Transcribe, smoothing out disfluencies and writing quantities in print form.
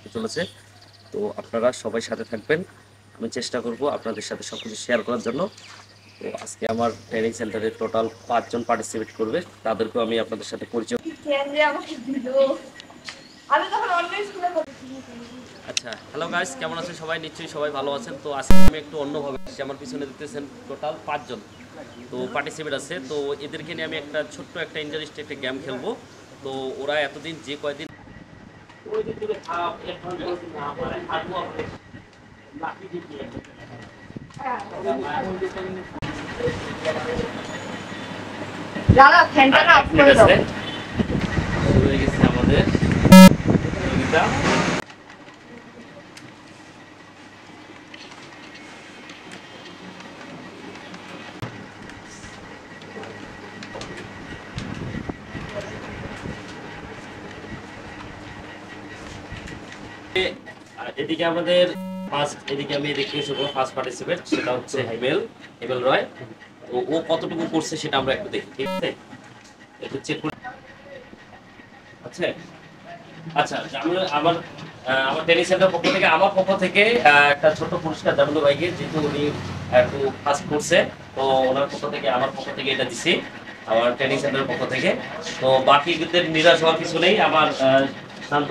হতে চলেছে। তো আপনারা সবাই সাথে থাকবেন। আমি চেষ্টা করব আপনাদের সাথে সবকিছু শেয়ার করার জন্য। তো আজকে আমার ট্রেনিং সেন্টারে টোটাল ৫ জন পার্টিসিপেট করবে। তাদেরকেও আমি আপনাদের সাথে পরিচয়। আচ্ছা, হ্যালো গাইস, কেমন আছেন সবাই? নিশ্চয়ই সবাই ভালো আছেন। তো আজকে আমি একটু অন্যভাবে আসছি। আমার পিছনে দেখতেছেন টোটাল ৫ জন তো পার্টিসিপেট আছে। তো এদেরকে নিয়ে আমি একটা ছোট্ট একটা ইন্টারেস্টিং একটা গেম খেলবো। তো ওরা এতদিন যে কয়দিন দাদা ফ্যানটা না অফ করে দাও। শুরু হয়ে গেছে আমাদের প্রতিযোগিতা। এদিকে আমাদের এদিকে আমি দেখতে শুরু ফার্স্ট পার্টিসিপেট, সেটা হচ্ছে হিমেল হিমেল রয়। তো ও কতটুকু করছে সেটা আমরা একটু দেখি, ঠিক আছে? একটু চেক করে। আচ্ছা আচ্ছা, আমি আমার আমার টেনিস সেন্টার পক্ষ থেকে একটা ছোট পুরস্কার জামিল ভাইকে, যেহেতু উনি একটু ফার্স্ট করছে। তো ওনার পক্ষ থেকে আমার পক্ষ থেকে এটা দিছি, আমার ট্রেনিং সেন্টারের পক্ষ থেকে। তো বাকিদের নিরাশ হওয়ার কিছু নেই। আমার শান্ত